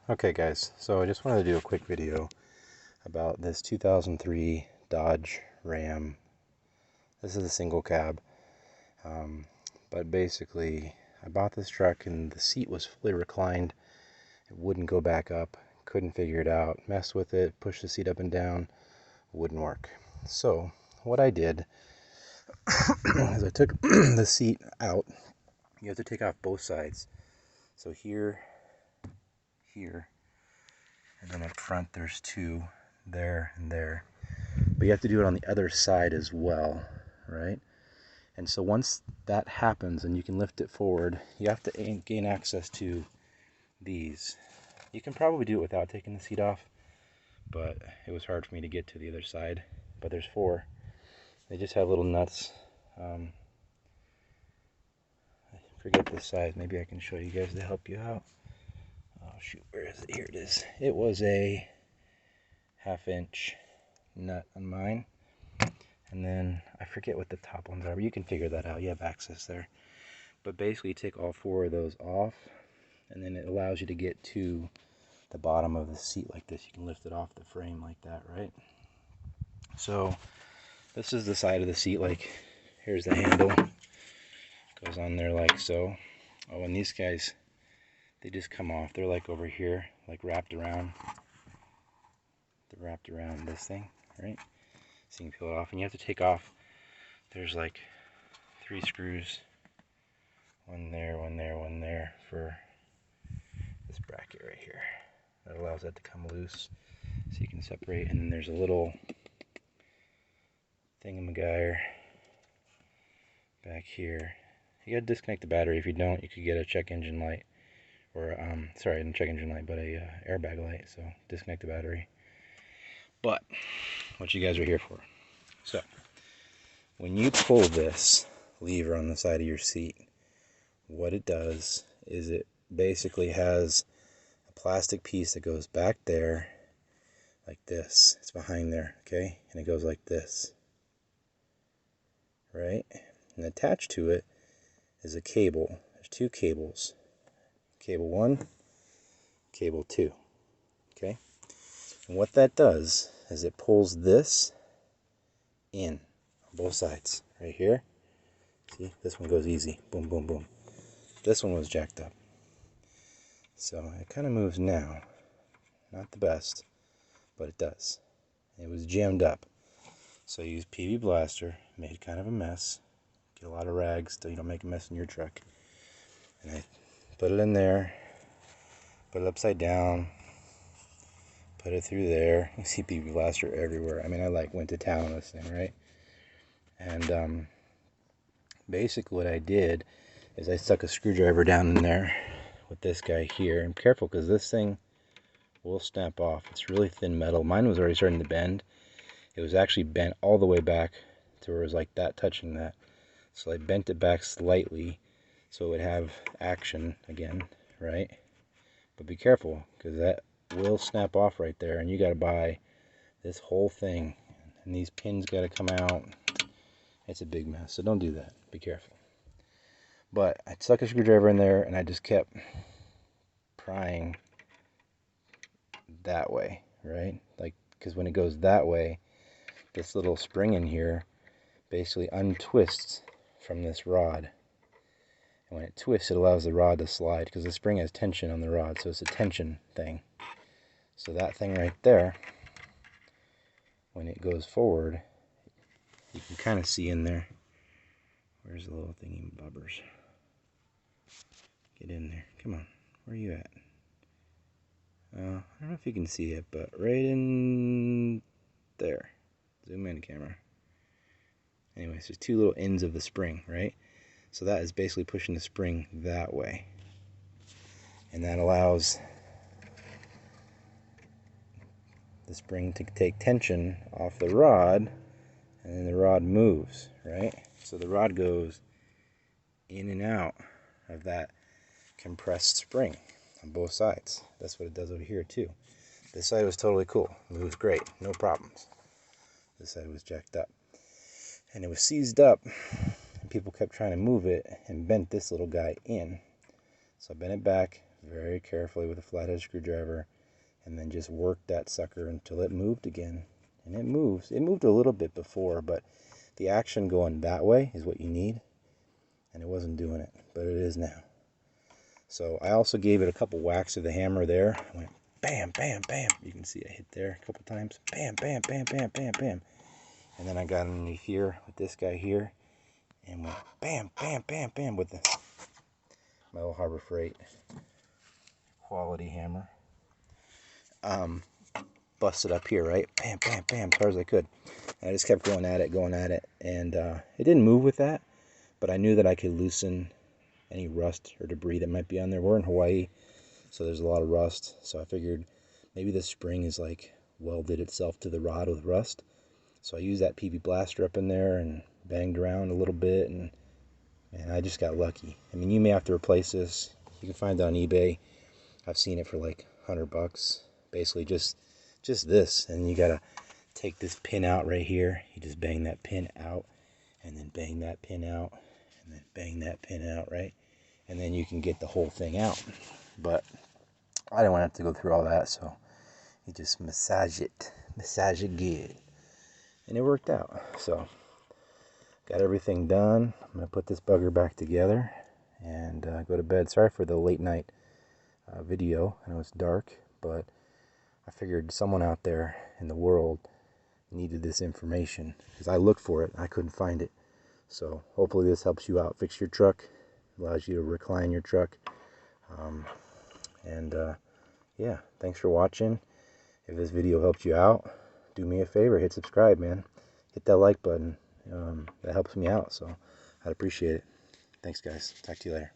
Okay guys, so I just wanted to do a quick video about this 2003 Dodge Ram. This is a single cab, but basically I bought this truck and the seat was fully reclined. It wouldn't go back up, couldn't figure it out, messed with it, pushed the seat up and down, wouldn't work. So what I did is I took the seat out. You have to take off both sides. So here, and then up front there's two, there and there. But you have to do it on the other side as well, right? And so once that happens and you can lift it forward, you have to gain access to these. You can probably do it without taking the seat off, but it was hard for me to get to the other side. But there's four. They just have little nuts. I forget the size. Maybe I can show you guys to help you out. Oh shoot, where is it? Here it is. It was a 1/2 inch nut on mine. And then I forget what the top ones are, but you can figure that out. You have access there. But basically you take all four of those off, and then it allows you to get to the bottom of the seat like this. You can lift it off the frame like that, right? So this is the side of the seat. Like, here's the handle. Goes on there like so. Oh, and these guys, they just come off. They're like over here, like wrapped around. They're wrapped around this thing, right? So you can peel it off, and you have to take off. There's like 3 screws. One there, one there, one there for this bracket right here. That allows that to come loose so you can separate. And then there's a little thingamajigger back here. You gotta disconnect the battery. If you don't, you could get a check engine light, or sorry, not check engine light, but a airbag light. So disconnect the battery. But what you guys are here for. So when you pull this lever on the side of your seat, what it does is it basically has a plastic piece that goes back there like this. It's behind there, okay? And it goes like this, right? And attached to it is a cable. There's 2 cables. Cable 1, cable 2, okay? And what that does is it pulls this in on both sides. Right here, see? This one goes easy. Boom, boom, boom. This one was jacked up. So it kind of moves now. Not the best, but it does. It was jammed up. So I used PV Blaster, made kind of a mess. Get a lot of rags so you don't make a mess in your truck. And I put it in there, put it upside down, put it through there. You see PV Blaster everywhere. I mean, I like went to town on this thing, right? And basically what I did is I stuck a screwdriver down in there with this guy here. And careful, because this thing will snap off. It's really thin metal. Mine was already starting to bend. It was actually bent all the way back to where it was like that, touching that. So I bent it back slightly so it would have action again, right? But be careful, because that will snap off right there, and you got to buy this whole thing, and these pins got to come out. It's a big mess, so don't do that. Be careful. But I stuck a screwdriver in there, and I just kept prying that way, right? Like, because when it goes that way, this little spring in here basically untwists from this rod. And when it twists, it allows the rod to slide, because the spring has tension on the rod, so it's a tension thing. So that thing right there, when it goes forward, you can kind of see in there. Where's the little thingy bubbers? Get in there. Come on. Where are you at? I don't know if you can see it, but right in there. Zoom in, camera. Anyways, there's 2 little ends of the spring, right? So that is basically pushing the spring that way. And that allows the spring to take tension off the rod, and then the rod moves, right? So the rod goes in and out of that compressed spring on both sides. That's what it does over here too. This side was totally cool. It was great, no problems. This side was jacked up. And it was seized up, and people kept trying to move it and bent this little guy in. So I bent it back, very carefully with a flathead screwdriver, and then just work that sucker until it moved again. And it moves. It moved a little bit before, but the action going that way is what you need, and it wasn't doing it, but it is now. So I also gave it a couple whacks of the hammer there. I went bam, bam, bam. You can see I hit there a couple times. Bam, bam, bam, bam, bam, bam. And then I got underneath here with this guy here and went bam, bam, bam, bam with my old Harbor Freight quality hammer. Busted up here, right? Bam, bam, bam, as hard as I could. And I just kept going at it, and it didn't move with that, but I knew that I could loosen any rust or debris that might be on there. We're in Hawaii, so there's a lot of rust, so I figured maybe the spring is like welded itself to the rod with rust. So I used that PB blaster up in there and banged around a little bit, and I just got lucky. I mean, you may have to replace this. You can find it on eBay. I've seen it for like $100. Basically just this, and you gotta take this pin out right here. You just bang that pin out, and then bang that pin out, and then bang that pin out, right? And then you can get the whole thing out. But I didn't want to have to go through all that, so you just massage it good, and it worked out. So got everything done. I'm gonna put this bugger back together and go to bed. Sorry for the late night video. I know it's dark, but I figured someone out there in the world needed this information, because I looked for it, I couldn't find it. So hopefully this helps you out. Fix your truck, allows you to recline your truck. Yeah, thanks for watching. If this video helped you out, do me a favor, hit subscribe, man. Hit that like button. That helps me out, so I'd appreciate it. Thanks, guys. Talk to you later.